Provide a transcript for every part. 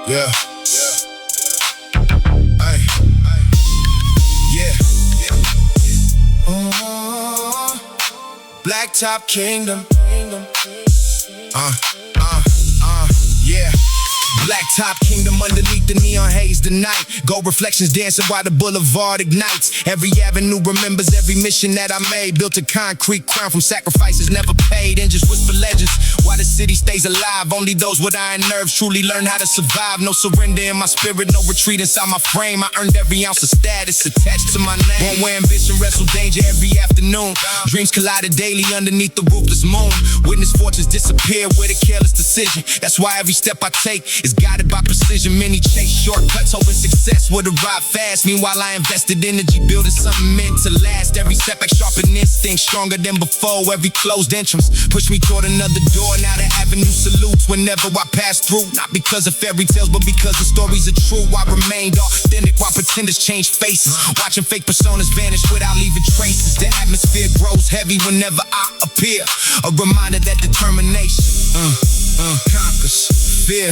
Yeah. Ay. Yeah. Blacktop Kingdom. Yeah. Blacktop Kingdom underneath the neon haze tonight. Gold reflections dancing while the boulevard ignites. Every avenue remembers every mission that I made. Built a concrete crown from sacrifices never paid. And just whisper legends while the city stays alive. Only those with iron nerves truly learn how to survive. No surrender in my spirit, no retreat inside my frame. I earned every ounce of status attached to my name. One where ambition wrestled danger every afternoon. Dreams collided daily underneath the roofless moon. Witness fortunes disappear with a careless decision. That's why every step I take is guided by precision. Many chase shortcuts, hoping success would arrive fast. Meanwhile, I invested energy building something meant to last. Every setback sharpened instinct, stronger than before. Every closed entrance pushed me toward another door. Now the avenue salutes whenever I pass through. Not because of fairy tales, but because the stories are true. I remained authentic while pretenders change faces. Watching fake personas vanish without leaving traces. The atmosphere grows heavy whenever I appear. A reminder that determination conquers fear.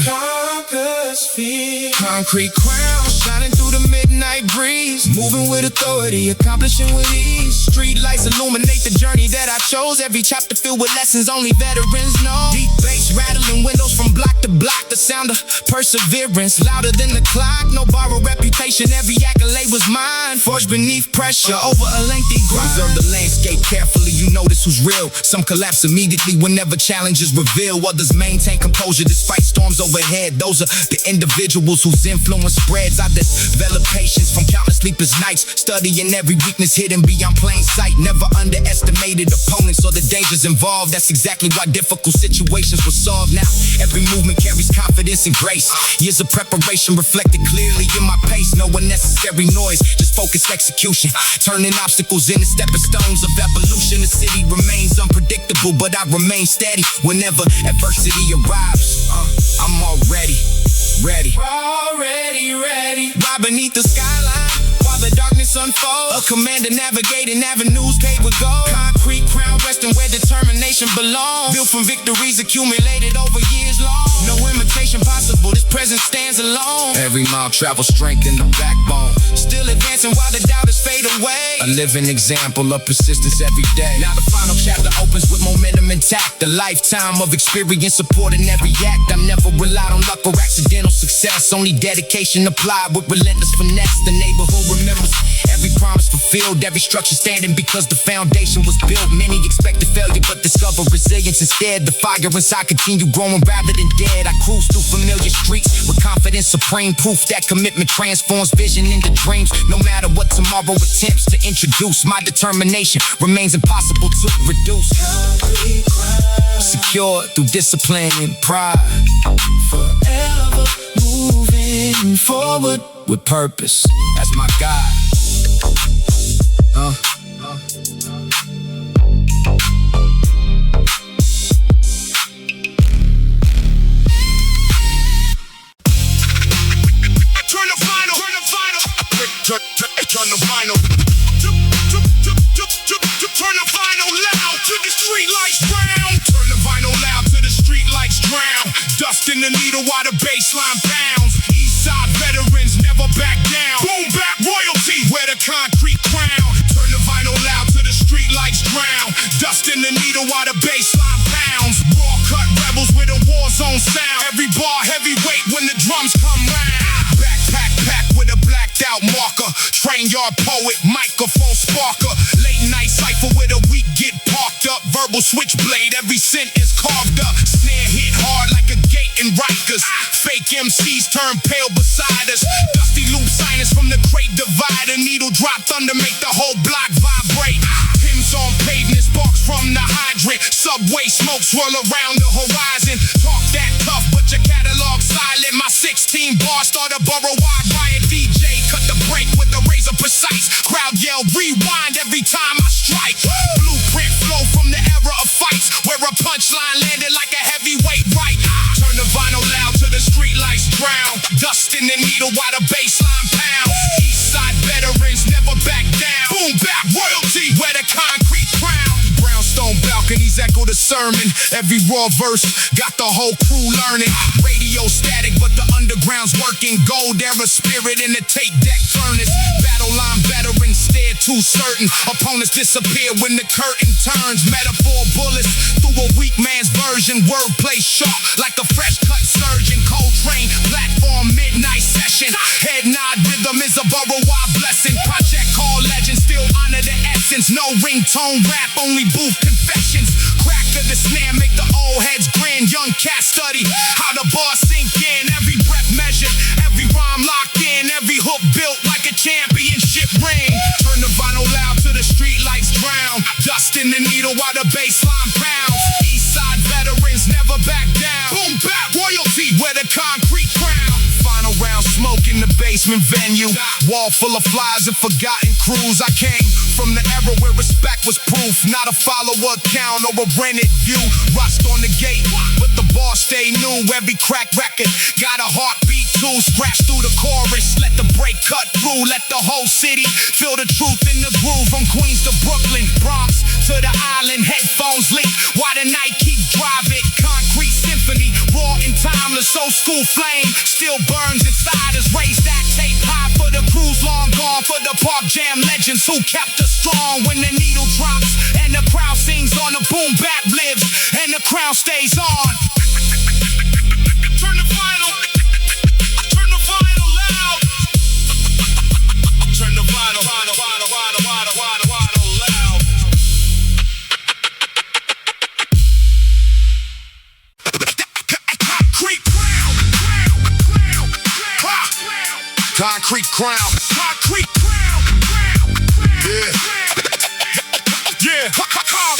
Concrete crown shining through the midnight breeze. Moving with authority, accomplishing with ease. Street lights illuminate the journey that I chose. Every chapter filled with lessons only veterans know. Deep bass rattling windows from block to block. The sound of perseverance louder than the clock. No borrowed reputation, every accolade was mine. Forged beneath pressure over a lengthy grind. Observe the landscape carefully, you notice who's real. Some collapse immediately whenever challenges reveal. Others maintain composure despite storms overhead. Those are the individuals whose influence spreads. I develop patience from countless sleepless nights, studying every weakness hidden beyond plain sight. Never underestimated opponents or the dangers involved. That's exactly why difficult situations were solved. Now every movement carries confidence and grace. Years of preparation reflected clearly in my pace. No unnecessary noise, just focused execution. Turning obstacles into stepping stones of evolution. The city remains unpredictable, but I remain steady whenever adversity arrives. I'm already ready. Right beneath the skyline while the darkness unfolds. A commander navigating avenues paved with gold. Concrete crown resting where determination belongs. Built from victories accumulated over years long. No imitation possible, this present stands alone. Every mile travel strength in the backbone. Still advancing while the doubters fade away. A living example of persistence every day. Now the final chapter opens with momentum intact. A lifetime of experience supporting every act. I never relied on luck or accidental success. Only dedication applied with relentless finesse. The neighborhood remembers every promise fulfilled. Every structure standing because the foundation was built. Many expected failure but discover resilience instead. The fire inside continue growing rather than dead. I cruise through familiar streets with confidence supreme. Proof that commitment transforms vision into dreams. No matter what tomorrow attempts to introduce, my determination remains impossible to reduce. Secured through discipline and pride. Forever moving forward with purpose. That's my God. Turn the vinyl. Turn the vinyl loud to the street lights drown. Turn the vinyl loud to the street lights drown. Dust in the needle while the bassline pounds. Eastside veterans never back down. Boom bap royalty where the concrete crown. Turn the vinyl loud to the street lights drown. Dust in the needle while the bassline pounds. Raw cut rebels with a war zone sound. Every bar heavyweight when the drums come round. Backpack packed with a blacked out marker. Train yard poet, microphone sparker. Late night cypher with a week get parked up. Verbal switchblade, every sentence carved up. Snare hit hard like a gate in Rikers. Fake MCs turn pale beside us. Dusty loop signers from the crate divider. Needle drop thunder make the whole block vibrate. Hymns on pavement, sparks from the hydrant. Subway smoke swirl around the horizon. Talk that tough, but your catalog silent. My 16 bars start a borough-wide riot. DJ cut the break with a razor precise. Crowd yell rewind every time I strike. Blueprint flow from the era of fights, where a punchline landed like a heavyweight right. Turn the vinyl loud to the street lights drown. Dust in the needle while the bassline pound. Eastside veterans never back down. Boom bap royalty where the concrete crown. Brownstone balconies echo the sermon. Every raw verse got the whole crew learning. Radio static, but the underground's working. Gold era spirit in the tape deck furnace. Battle line veterans stare too certain. Opponents disappear when the curtain turns. Metaphor bullets through a weak man's version. Wordplay sharp like a fresh cut surgeon. Coltrane platform midnight session. Head nod rhythm is a borough-wide blessing. Project called legend, still honor the essence. No ringtone rap, only booth confessions. Crack of the snare, make the old heads grin. Young cat study how the bars sink in. Every breath measured, every rhyme locked in. Every hook built like a championship ring. Turn the vinyl loud till the street lights drown. Dust in the needle while the bass line pounds. East side veterans never back down. Boom bap royalty where the concrete crown. Final round smoke in the basement venue. Wall full of flies and forgotten crews. I came from the era where respect was proof. Not a follower account or a rented view. Rust on the gate, but the bar stay new. Every crack record got a heartbeat too. Scratch through the chorus, let the break cut through. Let the whole city feel the truth in the groove. From Queens to Brooklyn, Bronx to the island. Headphones leak while the night keeps driving. Concrete symphony, raw and timeless. Old school flame still burns inside us. Raise that tape high for the crews long gone. For the Park Jam legends who kept us strong. When the needle drops and the crowd sings on, the boom bap lives and the crown stays on. Turn the vinyl, turn the vinyl loud. Turn the vinyl, vinyl loud. Concrete crown. Concrete crown. Yeah. Yeah.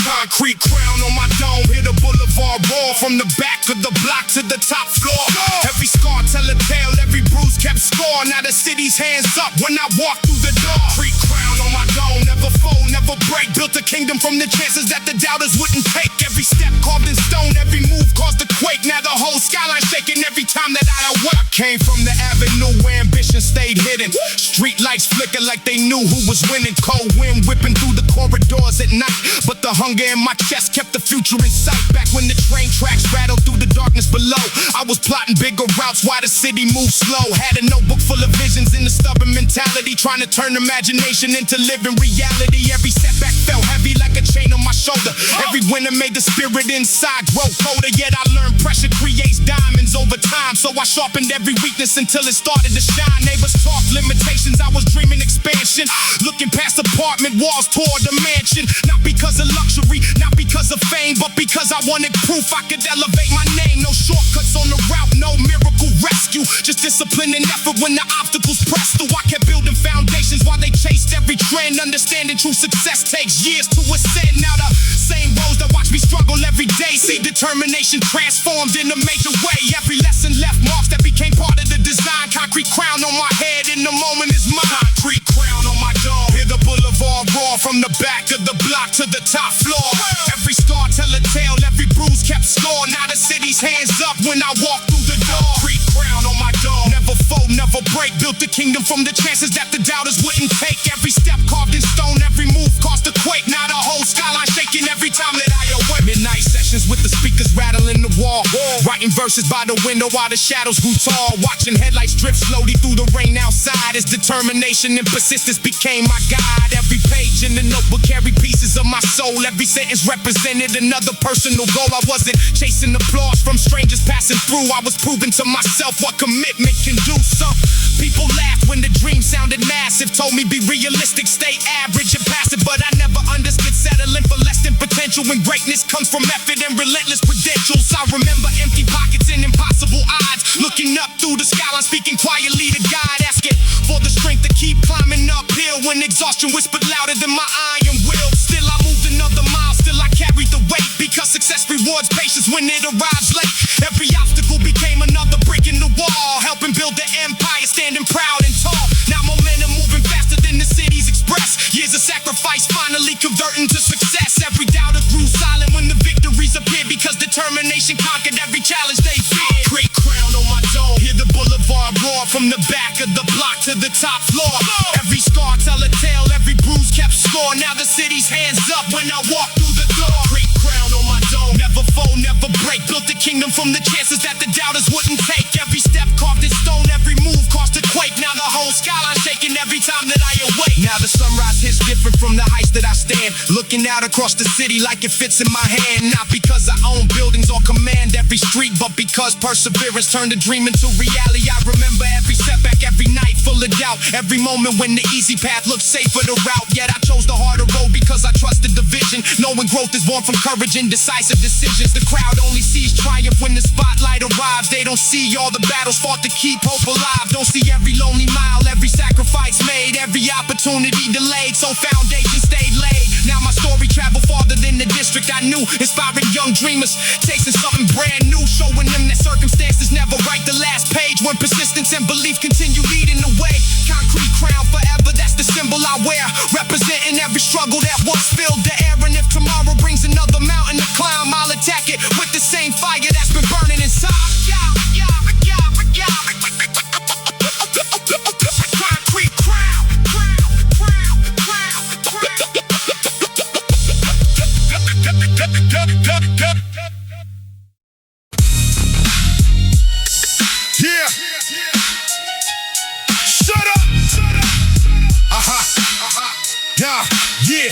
Concrete crown on my dome. Hit the boulevard raw. From the back of the block to the top floor. Every scar tell a tale. Every bruise kept score. Now the city's hands up when I walk through the door. Concrete crown on my dome. Never fold, never break. Built a kingdom from the chances that the doubters wouldn't take. Every step carved in stone. Every move caused a quake. Now the whole skyline shaking every time that I work. I came from the avenue where ambition stayed hidden. Street lights flicker like they knew who was winning. Cold wind whipping through the corridors at night. But the hunger in my chest kept the future in sight. Back when the train tracks rattled through the darkness below, I was plotting bigger routes while the city moved slow. Had a notebook full of visions in the stubborn mentality, trying to turn imagination into living reality. Every setback felt heavy like a chain on my shoulder. Every winter made the spirit inside grow colder. Yet I learned pressure creates diamonds over time. So I sharpened every weakness until it started to shine. Neighbors talked limitations, I was dreaming expansion. Looking past apartment walls toward the mansion. Not because of luxury, not because of fame, but because I wanted proof I could elevate my name. No shortcuts on the route, no miracle rescue. Just discipline and effort when the obstacles pressed through. I kept building foundations while they chased every trend. Understanding true success takes years to ascend. Now the same roads that watch me struggle every day. See determination transformed in a major way. Every lesson left marks that became part of the design. Concrete crown on my head in the moment is mine. Concrete crown on my dome. Hear the boulevard roar from the back of the block to the top floor. Every star tell a tale, every bruise kept score. Now the city's hands up when I walk through the door. Concrete crown on my dome. Never fold, never break. Built the kingdom from the chances that the doubters wouldn't take. Every step carved in stone, every move caused a quake. Now the whole skyline shaking every time that I awake. Midnight sessions with the speakers rattling the wall. Writing verses by the window while the shadows grew tall. Watching headlights drift slowly through the rain outside. As determination and persistence became my guide. Every page in the notebook carried pieces of my soul. Every sentence represented another personal goal. I wasn't chasing applause from strangers passing through. I was proving to myself what commitment can do. Some people laughed when the dream sounded massive. Told me be realistic, stay average and passive. But I never understood settling for less than potential. When greatness comes from effort and relentless credentials. I remember empty pockets and impossible odds. Looking up through the skyline, speaking quietly to God. Asking for the strength to keep climbing uphill. When exhaustion whispered louder than my iron will. Still I moved another mile, still I carried the weight. Because success rewards patience when it arrives late. Every obstacle became another brick in the wall. Helping build the empire, standing proud and tall. Now momentum moving faster than the city's express. Years of sacrifice finally converting to success. Every doubter grew silent when the victories appeared. Because determination conquered every challenge they feared. Great crown on my dome. Hear the boulevard roar from the back of the block to the top floor. Every scar tell a tale, every bruise kept score. Now the city's hands up when I walk through the door. Great crown on my dome. them from the chances that the doubters wouldn't take. Every step carved in stone, every move caused a quake. Now the whole skyline shaking every time that I awake. Now the sunrise hits different from the heights that I stand, looking out across the city like it fits in my hand. Not because I own buildings or command every street, but because perseverance turned a dream into reality. I remember every setback, every night full of doubt, every moment when the easy path looked safer to route. Yet I chose the harder road because I trusted the vision, knowing growth is born from courage and decisive decisions. The crowd only sees triumph when the spotlight arrives. They don't see all the battles fought to keep hope alive. Don't see every lonely mile, every sacrifice made, every opportunity delayed, so foundation stayed laid. Now my story traveled farther than the district I knew, inspiring young dreamers, chasing something brand new, showing them that circumstances never write the last page when persistence and belief continue leading the way. Concrete crown forever, that's the symbol I wear, representing every struggle that once filled the air. And if tomorrow brings another mountain to climb, I'll attack it with the same fire that's been burning inside. Concrete crown. Yeah. Shut up. Yeah.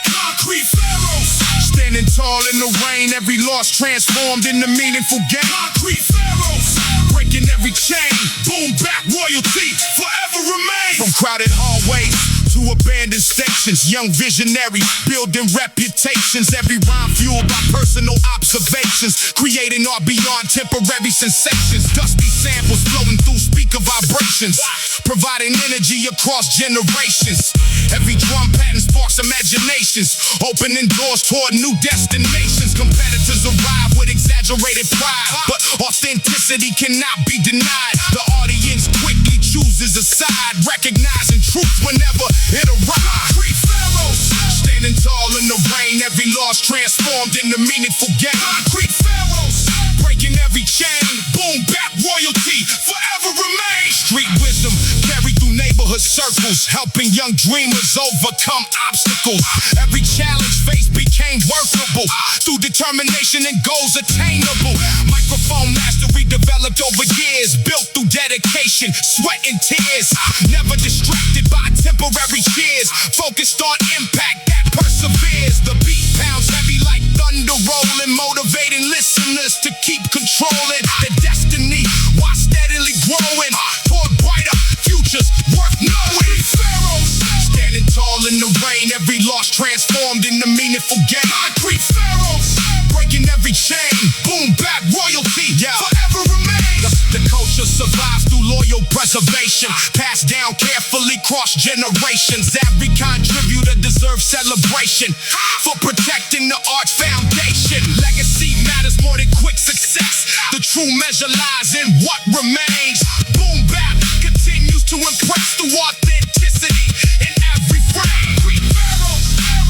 Concrete pharaohs. Standing tall in the rain, every loss transformed into meaningful gain. Concrete pharaohs. Breaking every chain. Boom back royalty forever remain. From crowded hallways to abandoned stations, young visionaries building reputations. Every rhyme fueled by personal observations, creating art beyond temporary sensations. Dusty samples floating through speaker vibrations, providing energy across generations. Every drum pattern sparks imaginations, opening doors toward new destinations. Competitors arrive with exaggerated pride, but authenticity cannot be denied. The audience quickly chooses a side, recognizing truth whenever it arrives. Concrete pharaohs, standing tall in the rain, every loss transformed into meaningful gain. Concrete pharaohs, breaking every chain, boom bap royalty forever remain. Street wisdom carried through neighborhood circles, helping young dreamers overcome obstacles. Every challenge faced became workable through determination and goals attainable. Microphone mastery developed over years, built through dedication, sweat and tears. Never distracted by temporary cheers, focused on impact that perseveres. The beat pounds heavy like thunder rolling, motivating listeners to keep controlling their destiny while steadily growing toward brighter futures worth knowing. Pharaohs, standing tall in the rain, every loss transformed into meaningful gain. Concrete pharaohs, breaking every chain, boom back royalty forever remains. The culture survives through loyal preservation, passed down carefully cross generations. Every contributor deserves celebration for protecting the art's foundation. Legacy matters more than quick success. The true measure lies in what remains. Boom bap continues to impress through authenticity in every frame.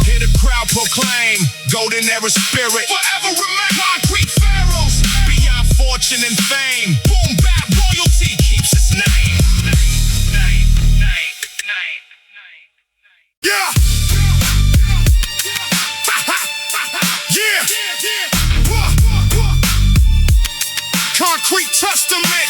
Hear the crowd proclaim golden era spirit forever remain. Concrete pharaohs, beyond fortune and fame. Boom bap royalty keeps its name. Yeah. Concrete testament.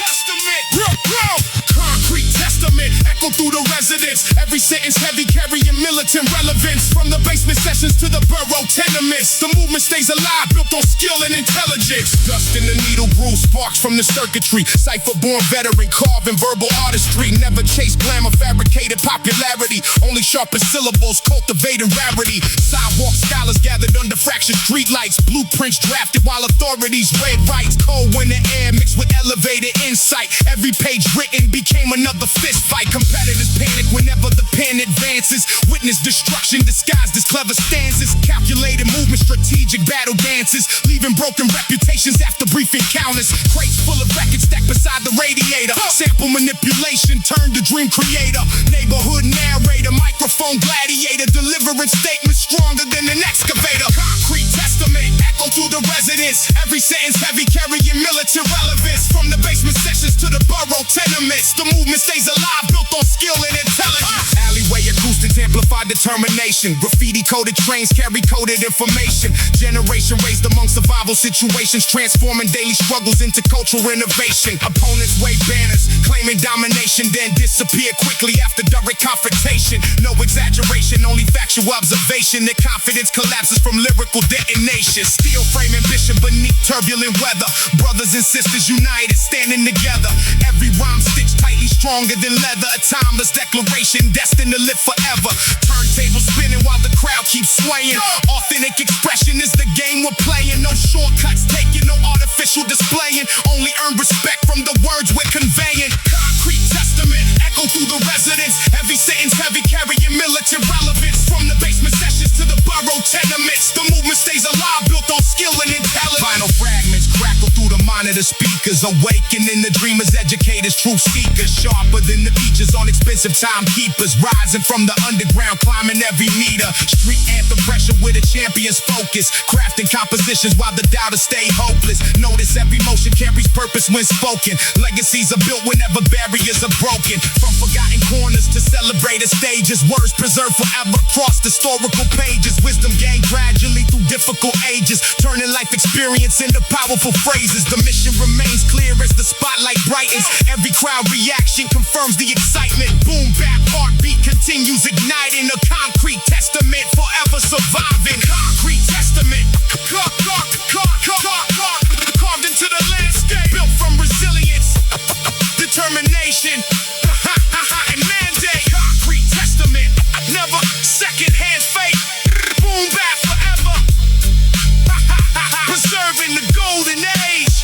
Concrete testament, echo through the residents. Every sentence heavy, carrying militant relevance. From the basement sessions to the borough tenements, the movement stays alive, built on skill and intelligence. Dust in the needle groove, sparks from the circuitry. Cypher-born veteran, carving verbal artistry. Never chase glamour, fabricated popularity. Only sharpen syllables, cultivating rarity. Sidewalk scholars gathered under fractured streetlights. Blueprints drafted while authorities read rights. Cold when the air mixed with elevated insight. Every page written became another fist fight. Competitors panic whenever the pen advances. Witness destruction disguised as clever stanzas. Calculated movement, strategic battle dances. Leaving broken reputations after brief encounters. Crates full of records stacked beside the radiator. Sample manipulation turned to dream creator. Neighborhood narrator, microphone gladiator. Delivering statements stronger than an excavator. Concrete testament, echo through the residents. Every sentence heavy, carrying militant relevance. From the basement sessions to the borough tenements, the movement stays alive, built on skill and intelligence. Alleyway acoustic Resistance amplified determination. Graffiti-coded trains carry coded information. Generation raised among survival situations, transforming daily struggles into cultural innovation. Opponents wave banners, claiming domination, then disappear quickly after direct confrontation. No exaggeration, only factual observation. Their confidence collapses from lyrical detonation. Steel frame ambition beneath turbulent weather. Brothers and sisters united, standing together. Every rhyme stitched tightly, stronger than leather. A timeless declaration destined to live forever. Turntable spinning while the crowd keeps swaying. Authentic expression is the game we're playing. No shortcuts taken, no artificial displaying. Only earn respect from the words we're conveying. Concrete testament, echo through the residence. Heavy sentence, heavy carrying militant relevance. From the basement sessions to the borough tenements, the movement stays alive, built on skill and intelligence. Final fragments crackle through the monitor speakers, awakening the dreamers, educators, truth seekers. Sharper than the features on expensive timekeepers, rising from the underground, climbing every meter. Street anthem pressure with a champion's focus, crafting compositions while the doubters stay hopeless. Notice every motion carries purpose when spoken. Legacies are built whenever barriers are broken. From forgotten corners to celebrated stages, words preserved forever across historical pages. Wisdom gained gradually through difficult ages, turning life experience into powerful phrases. The mission remains clear as the spotlight brightens. Every crowd reaction confirms the excitement. Boom, bap, heartbeat continues igniting. A concrete testament, forever surviving. Concrete testament, carved into the landscape. Built from resilience, determination, and mandate. Concrete testament, never second-hand fate. Boom, bap, forever. Preserving the golden age.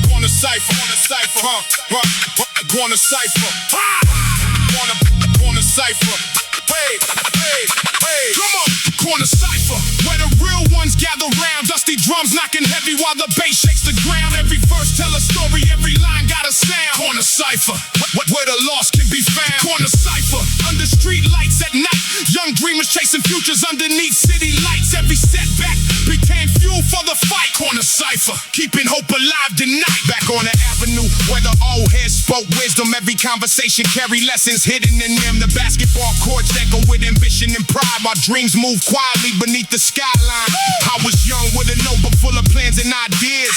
Gonna cypher, gonna cypher, gonna cypher. Hey, come on, corner cypher, where the real ones gather round. Dusty drums knocking heavy while the bass shakes the ground. Every verse tell a story, every line got a sound. Corner cypher, where the lost can be found. Corner cypher, under street lights at night. Young dreamers chasing futures underneath city lights. Every setback became fuel for the fight. Corner cypher, keeping hope alive tonight. Back on the avenue where the old heads spoke wisdom. Every conversation carry lessons hidden in them. The basketball courts echo with ambition and pride. Our dreams move quietly beneath the skyline. I was young with a notebook full of plans and ideas,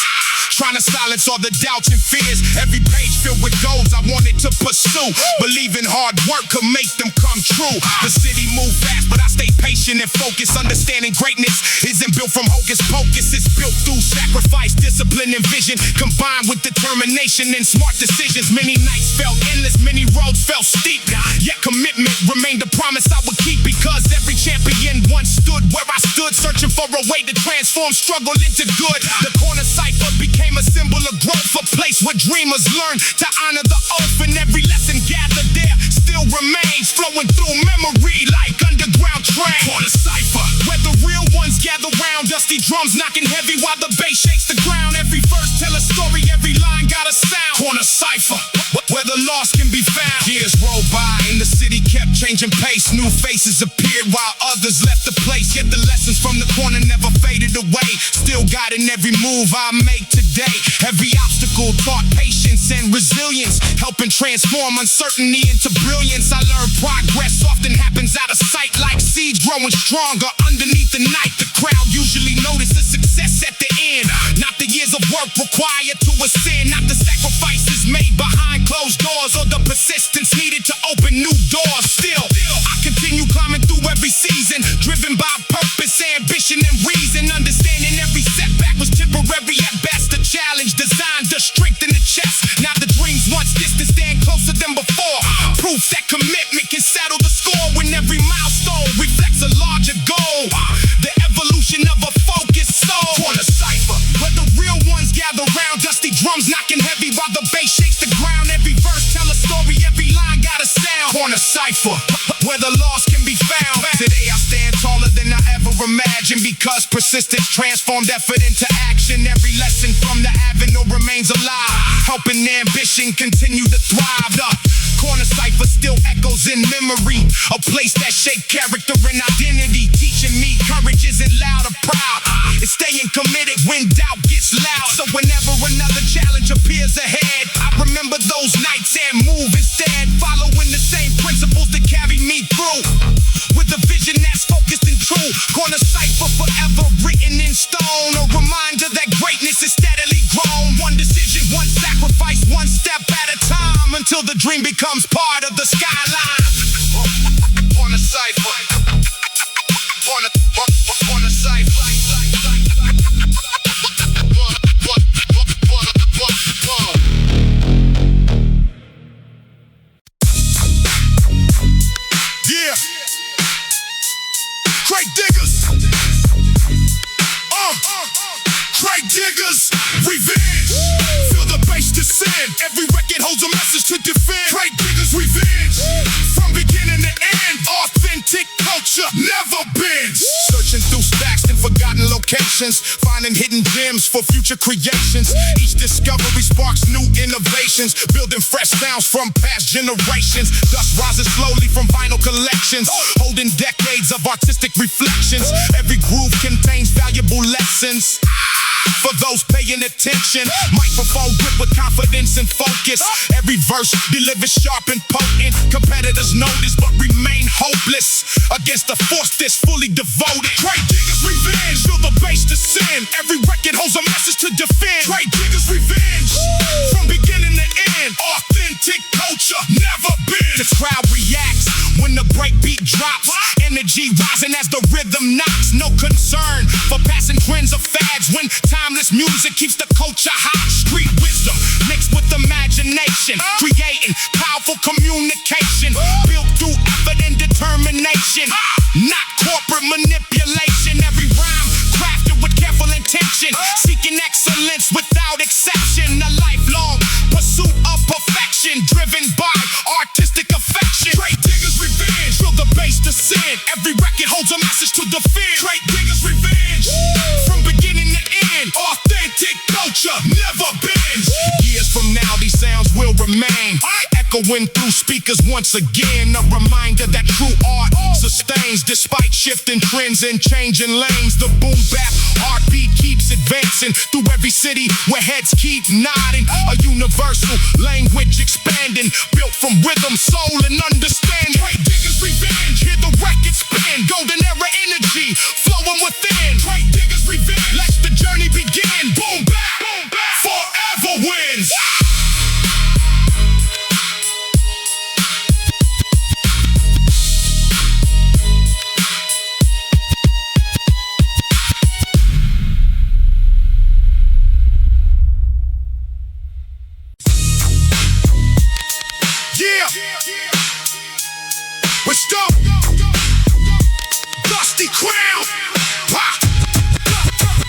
trying to silence all the doubts and fears. Every page filled with goals I wanted to pursue. Believing hard work could make them come true. The city moved fast, but I stayed patient and focused. Understanding greatness isn't built from hocus pocus. It's built through sacrifice, discipline, and vision, combined with determination and smart decisions. Many nights felt endless, many roads felt steep, yet commitment remained a promise I would keep. Because every champion once stood where I stood, searching for a way to transform struggle into good. The corner cypher became a symbol of growth, a place where dreamers learn to honor the oath. And every lesson gathered there still remains, flowing through memory like underground train. Corner cypher, where the real ones gather round. Dusty drums knocking heavy while the bass shakes the ground. Every verse tell a story, every line got a sound. Corner cypher, where the lost can be found. Years rolled by and the city kept changing pace. New faces appeared while others left the place. Yet the lessons from the corner never faded away. Still guiding every move I make today. Every obstacle taught patience and resilience, helping transform uncertainty into brilliance. I learned progress often happens out of sight, like seeds growing stronger underneath the night. The crowd usually notice the success at the end, not the years of work required to ascend, not the sacrifices made behind closed doors or the persistence needed to open new doors. Still, I continue climbing through every season, driven by purpose, ambition, and reason. Understanding every setback was temporary at best, a challenge designed to strengthen the chest. Now the dreams once distant stand closer than before, proof that commitment can settle the score. When every milestone reflects a larger goal, the evolution of a focused soul. Corner cypher, where the real ones gather round. Dusty drums knocking heavy while the bass shakes the ground. Every verse tell a story, every line got a sound. Corner cypher, where the lost can be found. Today I stand taller than I ever imagined, because persistence transformed effort into action. Every lesson from the avenue remains alive, helping ambition continue to thrive. The corner cypher still echoes in memory, a place that shaped character and identity, teaching me courage isn't loud or proud. It's staying committed when doubt gets loud. So whenever another challenge appears ahead, I remember lights and move instead, following the same principles that carry me through. With a vision that's focused and true, gonna cipher forever written in stone. A reminder that greatness is steadily grown. One decision, one sacrifice, one step at a time, until the dream becomes part of the skyline. On a cipher, on a cipher. Yeah, Crate Diggers. Crate Diggers, revenge. Feel the bass descend. Every record holds a message to defend. Crate Diggers, revenge. From beginning to end, authentic culture never bends. Searching through stacks and forgotten locations, finding hidden gems for future creations. Each discovery sparks new innovations, building fresh sounds from past generations. Dust rises slowly from vinyl collections, holding decades of artistic reflections. Every groove contains valuable lessons for those paying attention. Microphone grip with confidence and focus. Every verse delivered sharp and potent. Competitors know this but remain hopeless against a force that's fully devoted. Crate Diggers, revenge. Feel the bass descend. Every record holds a message to defend. Crate Diggers, revenge. From beginning to end, authentic culture never bends. The crowd reacts when the breakbeat drops. Energy rising as the rhythm knocks. No concern for passing trends or fads when timeless music keeps the culture hot. Street wisdom mixed with imagination, creating powerful communication, built through effort and determination, not corporate manipulation. Every rhyme crafted with careful intention, seeking excellence without exception. A lifelong pursuit of perfection, driven by artistic affection. Crate Diggers, revenge. Feel the bass descend. Every record holds a message to defend. Crate Diggers, revenge. From beginning to end, authentic culture never bends. Years from now, these sounds will remain, echoing through speakers once again. A reminder that true art sustains despite shifting trends and changing lanes. The boom bap heartbeat keeps advancing through every city where heads keep nodding. A universal language expanding, built from rhythm, soul, and understanding. Crate Diggers, revenge. Hear the record spin. Golden era energy flowing within. Crate Diggers, revenge. Let the journey begin. Boom bap, forever wins. Yeah, we're Snoop, Dusty Crown,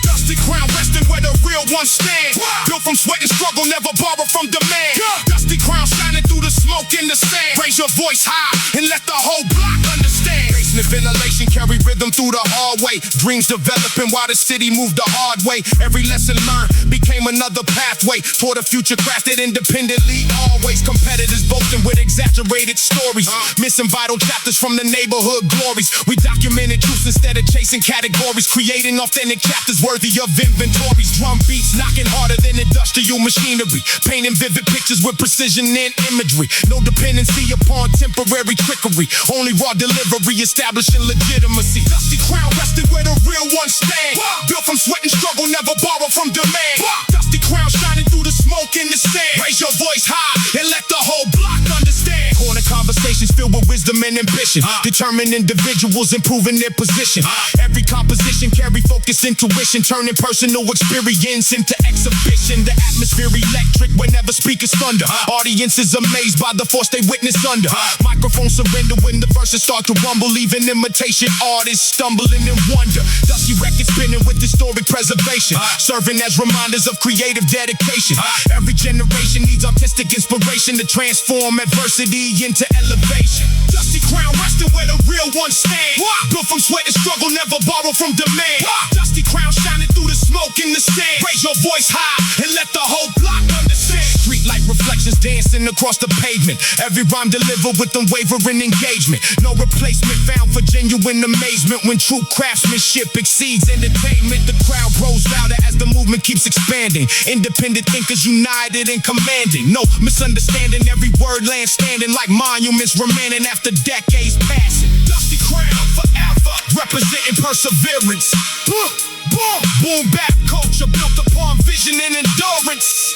Dusty Crown resting where the real ones stand. Built from sweat and struggle, never borrow from demand. Dusty Crown shining through the smoke in the sand. Raise your voice high and let the whole block understand. Bass and ventilation carry rhythm through the hallway. Dreams developing while the city moved the hard way. Every lesson learned became another pathway toward a future crafted independently. Always competitors boasting with exaggerated stories, missing vital chapters from the neighborhood glories. We documented truths instead of chasing categories, creating authentic chapters worthy of inventories. Drum beats knocking harder than industrial machinery, painting vivid pictures with precision and imagery. No dependency upon temporary trickery, only raw delivery establishing legitimacy. Dusty Crown rested where the real ones stand. Built from sweat and struggle, never borrow from demand. Dusty Crown shining through the smoke in the sand. Raise your voice high and let the whole block understand. Corner conversations filled with wisdom and ambition, determined individuals improving their position. Every composition carry focus, intuition, turning personal experience into exhibition. The atmosphere electric whenever speakers thunder. Audiences amazed by the force they witness under. Microphones surrender when the verses start to rumble, leaving imitation artists stumbling in wonder. Dusty records spinning with historic preservation, serving as reminders of creative dedication. Every generation needs artistic inspiration to transform adversity into elevation. Dusty Crown resting where the real ones stand. Built from sweat and struggle, never borrow from demand. Dusty Crown shining through the smoke in the sand. Raise your voice high and let the whole block understand. Street light reflections dancing across the pavement. Every rhyme delivered with unwavering engagement. No replacement found for genuine amazement. When true craftsmanship exceeds entertainment, the crowd grows louder as the movement keeps expanding. Independent thinkers united and commanding. No misunderstanding, every word lands standing like monuments remaining after decades passing. Dusty crown forever, Representing perseverance. Boom bap culture built upon vision and endurance.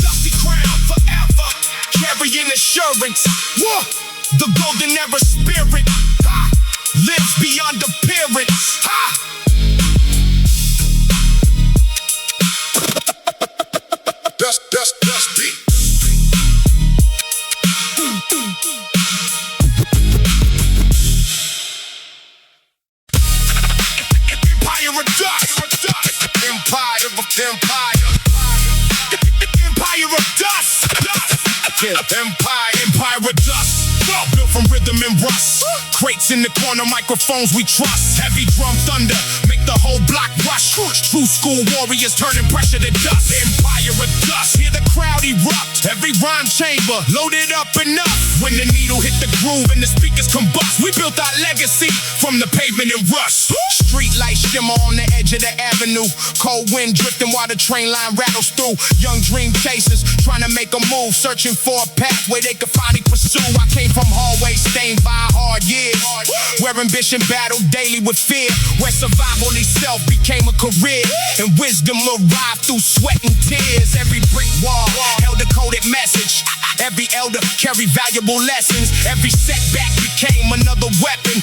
Dusty crown forever, Carrying assurance. The golden era spirit lives beyond appearance. Dusty. Empire of dust. Empire of dust. Empire of dust. Built from rhythm and rust. Crates in the corner, microphones we trust. Heavy drum thunder, make the whole block rush. True school warriors turning pressure to dust. Empire of dust, hear the crowd erupt. Every rhyme chamber loaded up enough. When the needle hit the groove and the speakers combust, we built our legacy from the pavement and rust. Street lights shimmer on the edge of the avenue. Cold wind drifting while the train line rattles through. Young dream chasers trying to make a move, searching for a path where they could finally pursue. I came from hallways stained by hard years, where ambition battled daily with fear, where survival itself became a career, and wisdom arrived through sweat and tears. Every brick wall held a coded message. Every elder carried valuable lessons. Every setback became another weapon,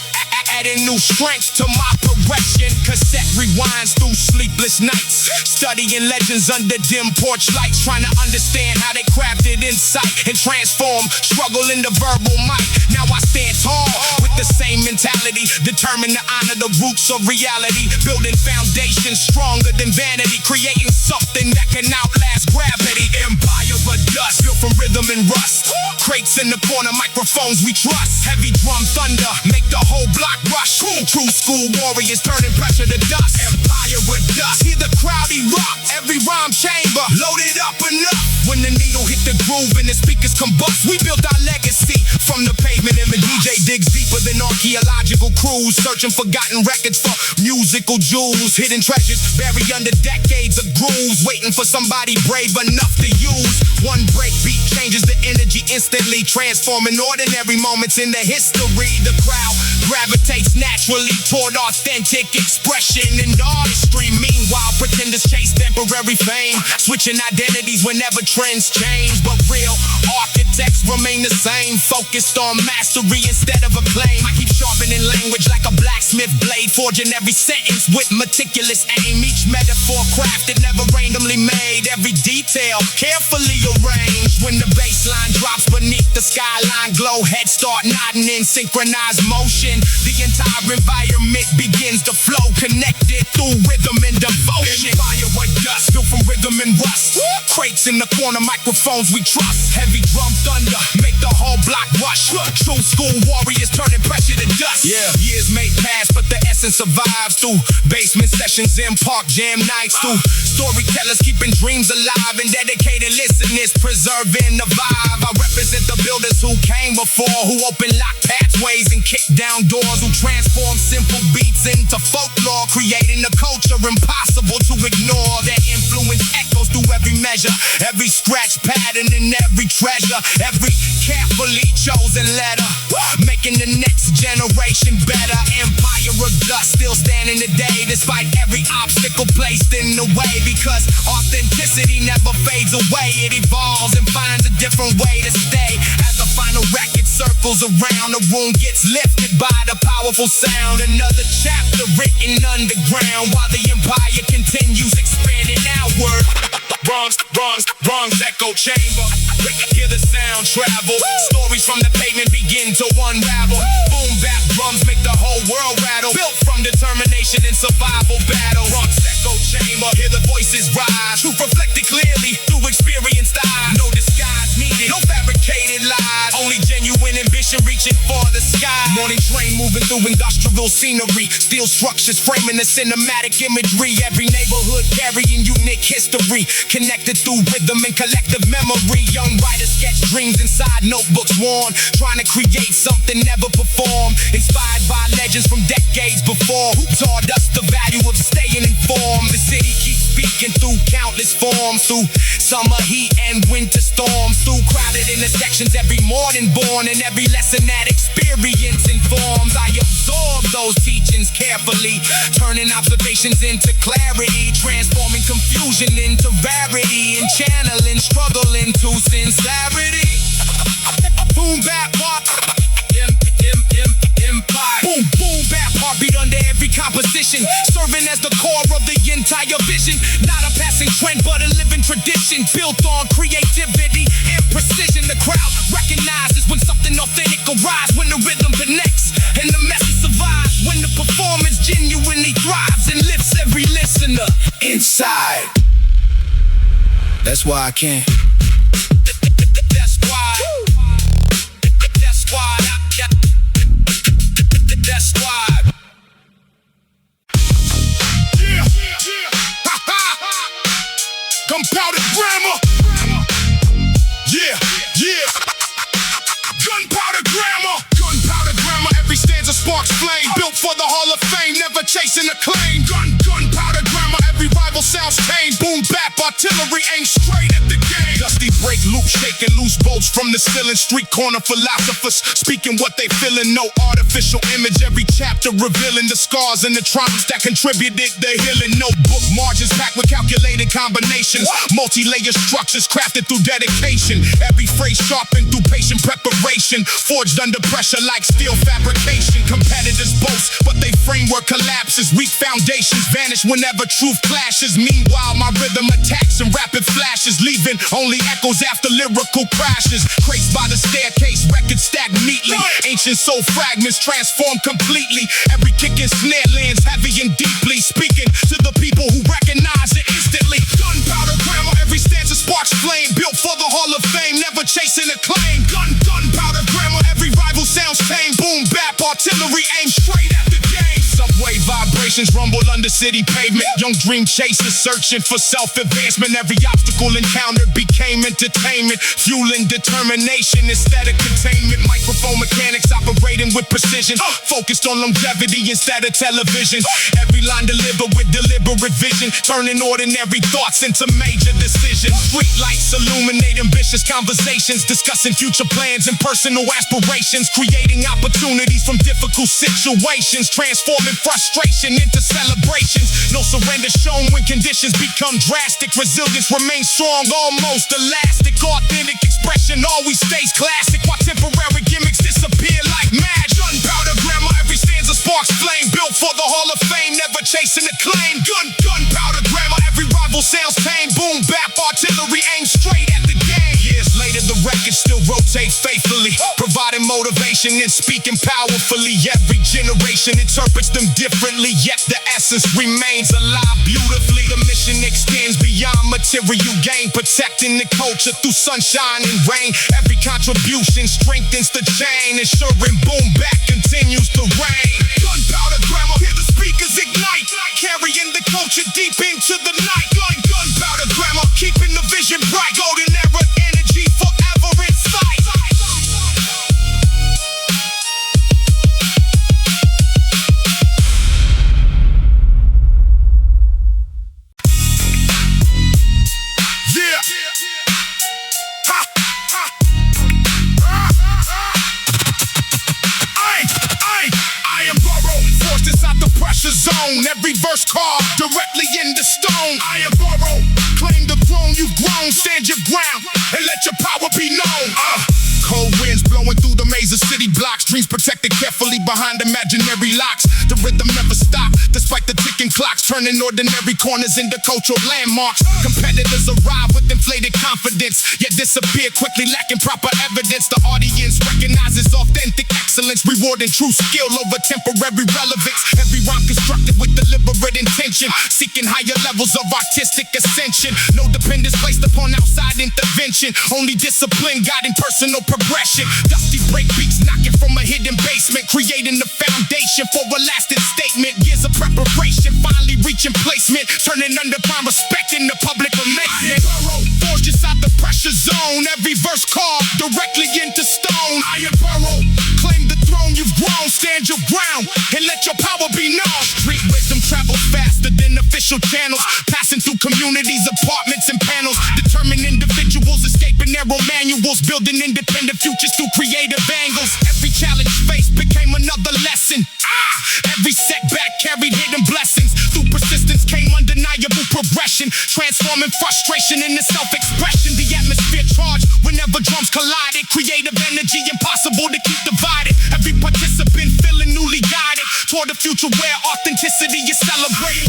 adding new strength to my progression. Cassette rewinds through sleepless nights, studying legends under dim porch lights, trying to understand how they crafted insight and transform struggle into verbal might. Now I stand tall with the same mentality, determined to honor the roots of reality, building foundations stronger than vanity, creating something that can outlast gravity. Empire of dust, built from rhythm and rust. Crates in the corner, microphones we trust. Heavy drum thunder, make the whole block rush. True school warriors turning pressure to dust. Empire of dust, hear the crowd erupt. Every rhyme chamber loaded up enough. When the needle hit the groove and the speakers combust, we built our legacy from the pavement, and the DJ digs deeper than archaeological crews, searching forgotten records for musical jewels, hidden treasures buried under decades of grooves, waiting for somebody brave enough to use. One break beat changes the energy instantly, transforming ordinary moments into history. The crowd gravitates naturally toward authentic expression and artistry. Meanwhile, pretenders chase temporary fame, switching identities whenever trends change, but real architects remain the same, focused on mastery instead of acclaim. I keep sharpening language like a blacksmith blade, forging every sentence with meticulous aim. Each metaphor crafted, never randomly made, every detail carefully arranged. When the bass line drops beneath the skyline glow, heads start nodding in synchronized motion. The entire environment begins to flow, connected through rhythm and devotion. Empire with dust, built from rhythm and rust. Crates in the corner, microphones we trust. Heavy drum thunder, make the whole block rush. True school warriors turning pressure to dust. Years may pass, but the essence survives through basement sessions and park jam nights. Through storytellers keeping dreams alive and dedicated listeners preserving the vibe. I represent the builders who came before, who opened locked pathways and kicked down doors, who transformed simple beats into folklore, creating a culture impossible to ignore. Their influence echoes through every measure, every scratch pattern and every treasure, every carefully chosen letter, making the next generation better. Empire of dust, still standing today despite every obstacle placed in the way, because authenticity never fades away. It evolves and finds a different way to stay. As the final record circles around, the room gets lifted by the powerful sound. Another chapter written underground while the empire continues expanding outward. Bronx echo chamber, hear the sound travel. Stories from the pavement begin to unravel. Boom bap drums make the whole world rattle, built from determination and survival battle. Bronx echo chamber, hear the voices rise, truth reflected clearly through experienced eyes. No disguise needed, no fabrication fabricated lies. Only genuine ambition reaching for the sky. Morning train moving through industrial scenery. Steel structures framing the cinematic imagery. Every neighborhood carrying unique history. Connected through rhythm and collective memory. Young writers sketch dreams inside notebooks worn. Trying to create something never performed. Inspired by legends from decades before. Who taught us the value of staying informed. The city keeps speaking through countless forms. Through summer heat and winter storms. Through crowded intersections every morning born. And every lesson that experience informs. I absorb those teachings carefully. Turning observations into clarity. Transforming confusion into rarity. And channeling struggle into sincerity. Boom, bap, pop. Empire. Boom, boom, bap, heartbeat under every composition. Serving as the core of the entire vision. Not a passing trend, but a living tradition. Built on creativity and precision. The crowd recognizes when something authentic arrives. When the rhythm connects and the message survives. When the performance genuinely thrives and lifts every listener inside. That's why I can't. That's why. That's why. That's why. Yeah, ha ha. Compounded grammar. Yeah. Gunpowder grammar. Gunpowder grammar. Every stanza sparks flame. Built for the Hall of Fame. Never chasing acclaim. Gunpowder grammar. Every rival sounds tame. Boom, bap, artillery aim straight at the game. Dusty break, loop shaking loose bolts from the ceiling. Street corner philosophers speaking what they feeling. No artificial image. Every chapter revealing the scars and the traumas that contributed the healing. No book margins packed with calculated combinations. Multi-layer structures crafted through dedication. Every phrase sharpened through patient preparation. Forged under pressure like steel fabrication. Competitors boast, but they framework collapses. Weak foundations vanish whenever truth clashes. Meanwhile, my rhythm attacks in rapid flashes, leaving only echoes after lyrical crashes. Traced by the staircase, records stacked neatly. Ancient soul fragments transformed completely. Every kick and snare lands heavy and deeply. Speaking to the people who recognize it instantly. Gunpowder grammar, every stanza sparks flame. Built for the Hall of Fame, never chasing acclaim. Gunpowder grammar, every rival sounds tame. Boom, bap, artillery aim straight at the game. Subway vibrations rumble under city pavement. Young dream chasers searching for self-advancement. Every obstacle encountered became entertainment. Fueling determination instead of containment. Microphone mechanics operating with precision. Focused on longevity instead of television. Every line delivered with deliberate vision. Turning ordinary thoughts into major decisions. Street lights illuminate ambitious conversations. Discussing future plans and personal aspirations. Creating opportunities from difficult situations. Transforming frustration into celebrations. No surrender shown when conditions become drastic. Resilience remains strong, almost elastic. Authentic expression always stays classic. While temporary gimmicks disappear like magic. Gunpowder grammar, every stanza sparks flame. Built for the Hall of Fame, never chasing acclaim. Gunpowder grammar, every rival sounds tame. Boom, bap, artillery aim straight at the game. Years later, the records still rotate faithfully. Providing motivation and speaking powerfully. Every generation interprets them differently, yet the essence remains alive beautifully. The mission extends beyond material gain. Protecting the culture through sunshine and rain. Every contribution strengthens the chain. Ensuring boom bap continues to reign. Gunpowder grammar, hear the speakers ignite. Carrying the culture deep into the night. Gunpowder grammar, keeping the vision bright. Golden era energy forever in sight. Yeah. Ha, ha. I am borrowed, forced inside the pressure zone. Every verse carved directly in the stone. I am borrowed, claim the throne you've grown. Stand your ground and let your power be known. Cold winds blowing through the maze of city blocks. Dreams protected carefully behind imaginary locks. The rhythm never stops, despite the ticking clocks, turning ordinary corners into cultural landmarks. Competitors arrive with inflated confidence, yet disappear quickly, lacking proper evidence. The audience recognizes authentic excellence, rewarding true skill over temporary relevance. Every rhyme constructed with deliberate intention, seeking higher levels of artistic ascension. No dependence placed upon outside intervention, only discipline guiding personal progression. Dusty break beats knocking from a hidden basement, creating the foundation for a lasting statement. Years of preparation, finally reaching placement, turning underground respect in the public amazement. Forged inside the pressure zone, every verse carved directly into stone. Iron burrow, claim the throne you've grown, stand your ground and let your power be known. Street wisdom travels faster than official channels, passing through communities, apartments and panels. Determined individuals escaping narrow manuals, building independent futures through creative angles. Every challenge faced became another lesson. Every setback carried hidden blessings. Through persistence came undeniable progression, transforming frustration into self-expression. The atmosphere charged whenever drums collided, creative energy impossible to keep divided. Every participant feeling newly guided toward a future where authenticity is celebrated.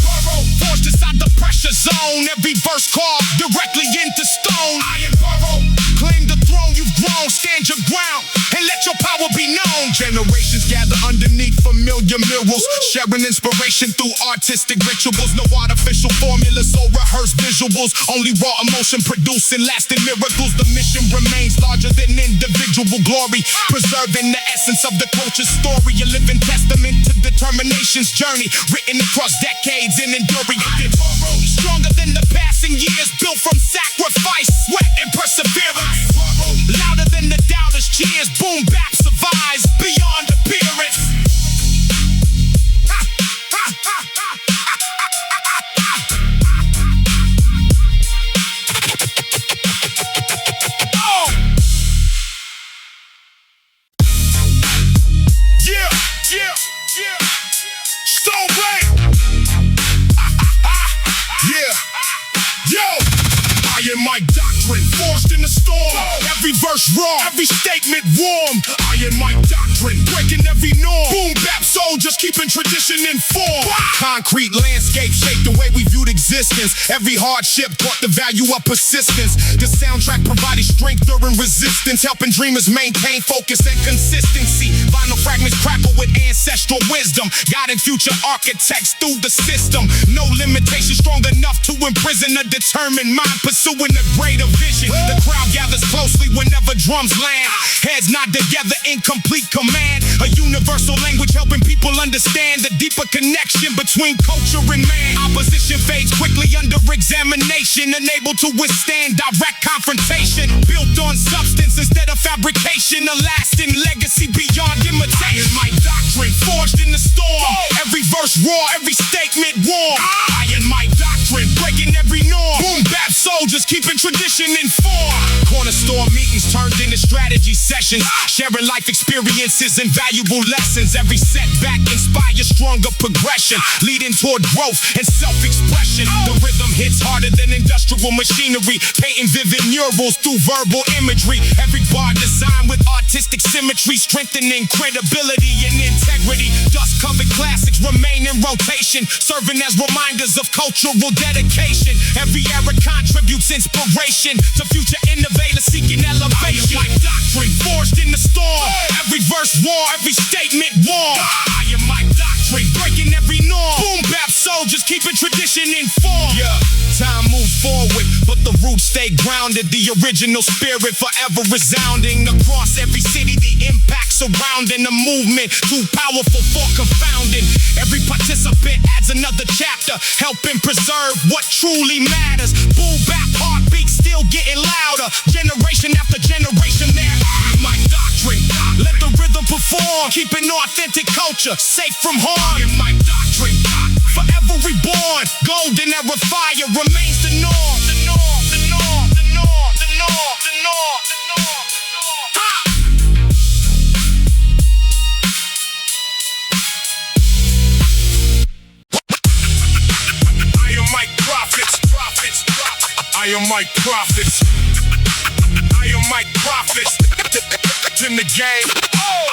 Forged inside the pressure zone, every verse carved directly into stone. Iron burrow, claim the throne you've grown, stand your ground and let your power be known. Generations gather underneath familiar mirrors, sharing inspiration through artistic rituals. No artificial formulas or rehearsed visuals, only raw emotion producing lasting miracles. The mission remains larger than individual glory, preserving the essence of the culture's story. A living testament to determination's journey, written across decades and enduring. Stronger than the passing years, built from sacrifice, sweat and perseverance. Louder than the doubters' cheers, boom bap survives beyond appearance. My doctrine, forged in the storm. Every verse raw, every statement warm. Iron Mike doctrine, breaking every norm. Boom bap soldiers, keeping tradition in form. Concrete landscape shaped the way we viewed existence. Every hardship taught the value of persistence. The soundtrack provided strength during resistance, helping dreamers maintain focus and consistency. Vinyl fragments crackle with ancestral wisdom, guiding future architects through the system. No limitation strong enough to imprison a determined mind, pursuing a greater vision. The crowd gathers closely whenever drums land. Heads nod together in complete command. A universal language helping people understand the deeper connection between culture and man. Opposition fades quickly under examination, unable to withstand direct confrontation. Built on substance instead of fabrication, a lasting legacy beyond imitation. My doctrine, forged in the storm. Every verse raw, every statement warm. Iron my doctrine, breaking every norm. Boom bap soldiers, keeping tradition in form. Corner store meetings turned into strategy sessions, sharing life experiences and valuable lessons. Every setback inspires stronger progression, leading toward growth and self-expression. The rhythm hits harder than industrial machinery, painting vivid murals through verbal imagery. Every bar designed with artistic symmetry, strengthening credibility and integrity. Dust-covered classics remain in rotation, serving as reminders of cultural dedication. Every era contributes inspiration to future innovators seeking elevation. My doctrine, forged in the storm. Every verse war, every statement warm. I am my doctrine, breaking every norm. Boom bap soldiers, keeping tradition in form. Yeah, time moves forward, but the roots stay grounded. The original spirit forever resounding across every city. The impact surrounding the movement, too powerful for confounding. Every participant adds another chapter, helping preserve what truly matters. Boom bap heartbeats still getting louder, generation after generation. There, my doctrine, let the rhythm perform, keeping authentic culture safe from harm. In my doctrine, forever reborn, golden era fire remains the norm. The norm, the norm, the norm, the norm, the norm, the norm. I am my prophets. I am my prophets. stepped in the game.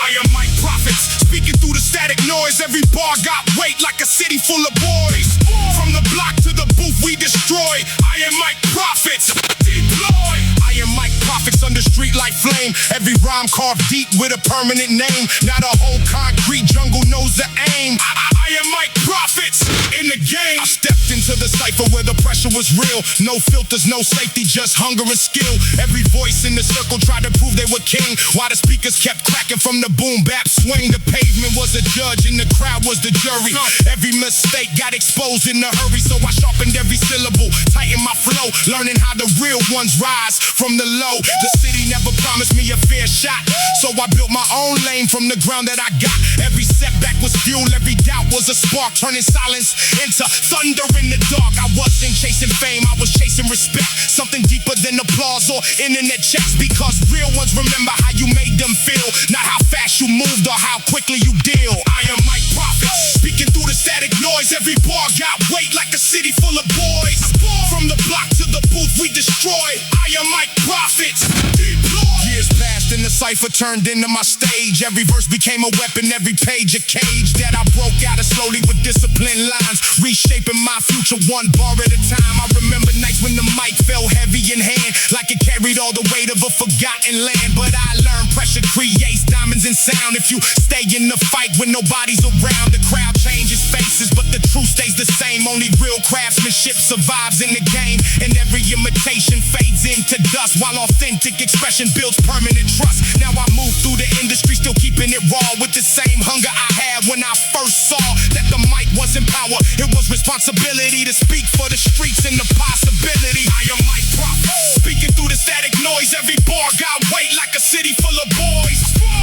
I am Mike Prophets, speaking through the static noise. Every bar got weight like a city full of boys. From the block to the booth we destroy. I am Mike Prophets, deploy. I am Mike Prophets under street like flame. Every rhyme carved deep with a permanent name. Now the whole concrete jungle knows the aim. I am Mike Prophets in the game. I stepped into the cypher where the pressure was real. No filters, no safety, just hunger and skill. Every voice in the circle tried to prove they were king, while the speakers kept cracking from the boom bap swing. The pavement was a judge and the crowd was the jury. Every mistake got exposed in a hurry, so I sharpened every syllable, tightened my flow, learning how the real ones rise from the low. The city never promised me a fair shot, so I built my own lane from the ground that I got. Every setback was fuel, every doubt was a spark, turning silence into thunder in the dark. I wasn't chasing fame, I was chasing respect, something deeper than applause or internet checks, because real ones remember how you made them feel, not how fast you moved or how quickly you deal. I am Mike Prophets, speaking through the static noise. Every bar got weight like a city full of boys. From the block to the booth we destroy. I am Mike Prophets, deploy. Years passed and the cypher turned into my stage. Every verse became a weapon, every page a cage that I broke out of slowly with disciplined lines, reshaping my future one bar at a time. I remember nights when the mic felt heavy in hand, like it carried all the weight of a forgotten land. But I learned pressure creates diamonds in sound. If you stay in the fight when nobody's around, the crowd changes faces, but the truth stays the same. Only real craftsmanship survives in the game, and every imitation fades into dust, while authentic expression builds permanent trust. Now I move through the industry, still keeping it raw, with the same hunger I had when I first saw that the mic wasn't power, it was responsibility to speak for the streets and the possibility. I am Mike Prophets, speaking through the static noise. Every bar got weight like a city full of boys.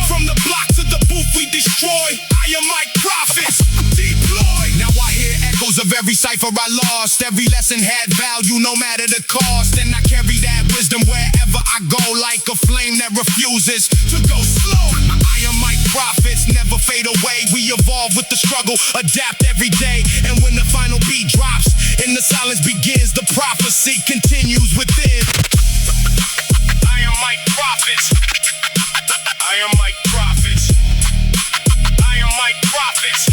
From the block to the booth we destroy. I am Mike Prophets, deploy. Now I hear echoes of every cipher I lost. Every lesson had value no matter the cost, and I carry that wisdom wherever I go, like a flame that refuses to go slow. I am Mike Prophets, never fade away. We evolve with the struggle, adapt every day, and when the final beat drops and the silence begins, the prophecy continues within. I am Mike Prophets. I am Mike Prophets. I am Mike Prophets.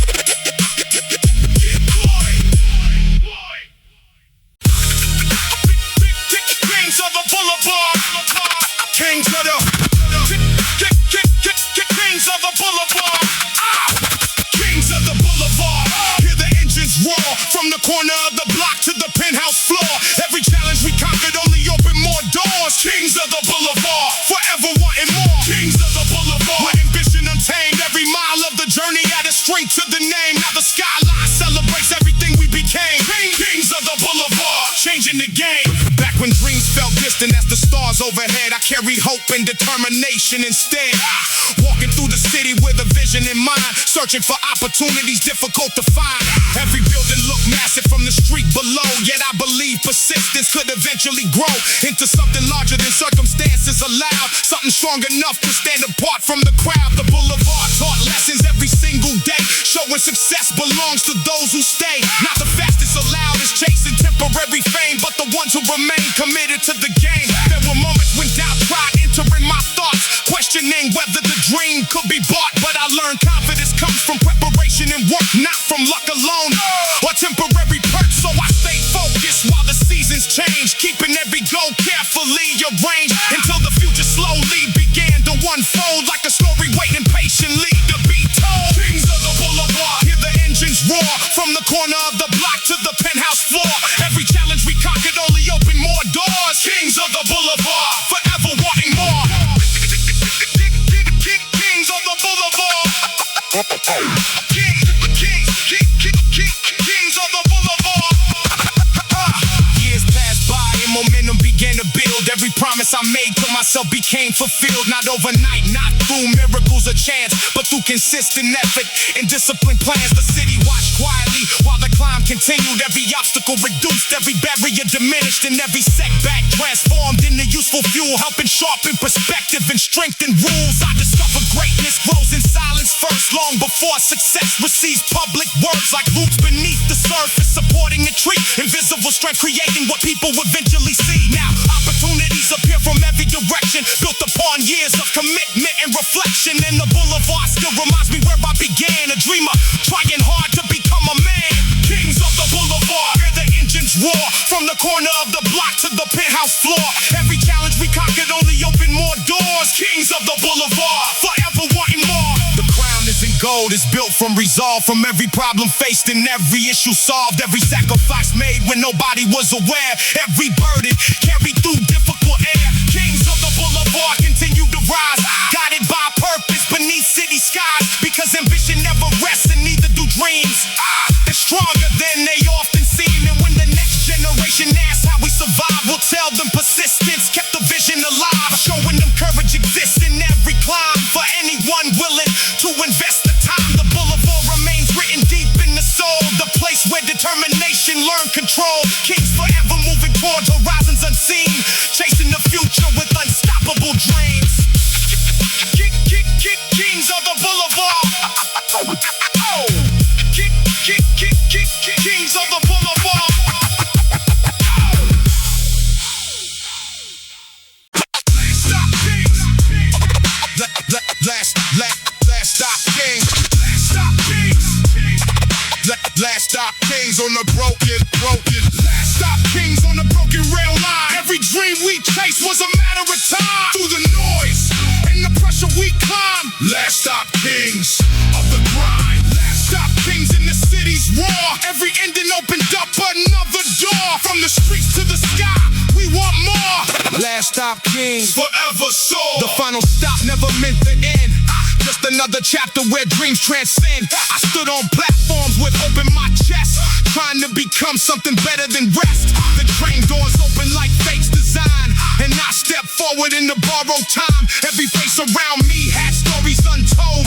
Kings of the boulevard. Kings of the Kings of the boulevard. Kings of the boulevard. Hear the engines roar from the corner of the block to the penthouse floor. Every challenge we conquered only opened more doors. Kings of the boulevard, forever wanting more. Kings of the boulevard, with ambition untamed. Every mile of the journey added strength to the name. Now the skyline celebrates everything we became. Kings of the boulevard, changing the game. Back when dreams felt distant as the stars overhead, I carry hope and determination instead. Walking through the city with a vision in mind, searching for opportunities difficult to find. Every building looked massive from the street below, yet I believe persistence could eventually grow into something larger than circumstances allowed, something strong enough to stand apart from the crowd. The boulevard taught lessons every single day, showing success belongs to those who stay. Not the fastest or loudest chasing temporary fame, but the ones who remain committed to the game. There were moments when doubt tried entering my thoughts, questioning whether the dream could be bought. But I learned confidence comes from preparation and work, not from luck alone or temporary perks. So I stay focused while the seasons change, keeping every goal carefully arranged until the future slowly began to unfold like a story waiting patiently to be told. Kings of the boulevard, hear the engines roar from the corner of the block to the penthouse floor. Every challenge we conquered only opened more doors. Kings of the boulevard, forever wanting more. Kings of the boulevard. Kings of the boulevard. Years passed by and momentum began to build. Every promise I made to myself became fulfilled. Not overnight, not through miracles or chance, but through consistent effort and disciplined plans. The city watched quietly while the climb continued. Every obstacle reduced, every barrier diminished, and every setback transformed into useful fuel, helping sharpen perspective and strengthen rules. I discovered greatness grows in silence first, long before success receives public words like roots beneath the surface, supporting a tree. Invisible strength creating what people eventually see. Now opportunities appear from every direction. direction, built upon years of commitment and reflection. And the boulevard still reminds me where I began, a dreamer trying hard to become a man. Kings of the boulevard, hear the engines roar, from the corner of the block to the penthouse floor. Every challenge we conquered only opened more doors. Kings of the boulevard, forever wanting more. The crown isn't gold, it's built from resolve, from every problem faced and every issue solved, every sacrifice made when nobody was aware, every burden carried through difficult air. Kings of the boulevard continue to rise, guided by purpose beneath city skies, because ambition never rests and neither do dreams. They're stronger than they often seem, and when the next generation asks how we survive, we'll tell them persistence kept the vision alive, showing them courage exists in every climb. For anyone willing to invest the time, the boulevard remains written deep in the soul, the place where determination learned control. Kings forever moving towards horizons unseen, chasing the future with unstoppable dreams. Kings of the boulevard. Kings of the boulevard. Stop kings. Last stop kings. Stop kings. Last stop kings on the broken. Last stop kings on the broken rail line. Every dream we chased was a matter of time. Through the noise and the pressure we climb. Last stop kings of the grind. Last stop kings in the city's roar. Every ending opened up another door. From the streets to the sky, we want more. Last stop kings, forever soar. The final stop never meant the end, just another chapter where dreams transcend. I stood on platforms with open my chest, trying to become something better than rest. The train doors open like fate's design, and I stepped forward in the borrowed time. Every face around me had stories untold,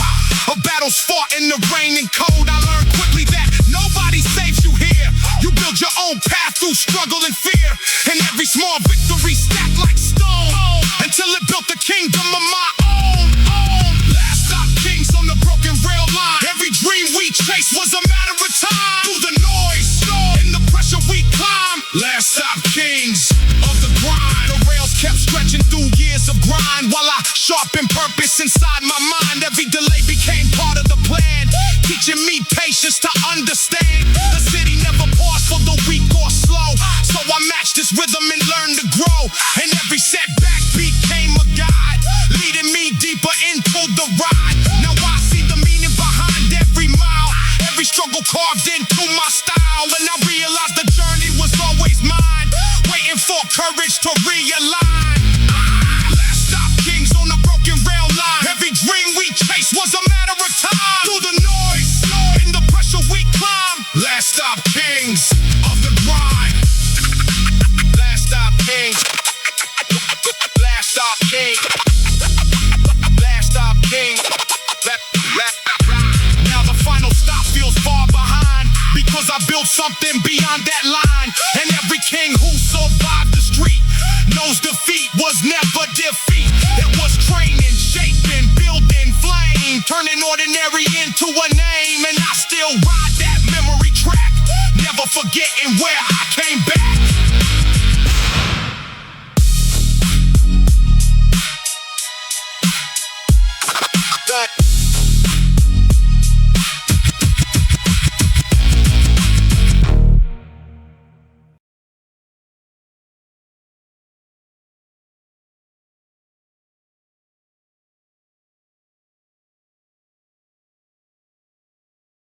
of battles fought in the rain and cold. I learned quickly that nobody saves you here. You build your own path through struggle and fear, and every small victory stacked like stone, until it built the kingdom of my own. Last stop kings on the broken rail line. Every dream we chased was a matter of time. Through the noise and the pressure we climb. Last stop kings of the grind. The rails kept stretching through years of grind, while I sharpened purpose inside my mind. Every delay became part of the plan, teaching me patience to understand. The city never paused for the weak or slow, so I matched this rhythm and learned to grow. And every setback became a guide, leading me deeper into the ride. Now I see the meaning behind every mile, every struggle carved into my style. And I realized the journey was always mine, waiting for courage to realign. Last stop kings on the broken rail line. Every dream we chased was a matter of time. Through the noise and the pressure we climb. Last stop kings of the grind. Last stop kings. Last stop king. Last stop king. Now the final stop feels far behind, because I built something beyond that line. And every king who survived the street knows defeat was never defeat. It was training, shaping, building flame, turning ordinary into a name. And I still ride that memory track, never forgetting where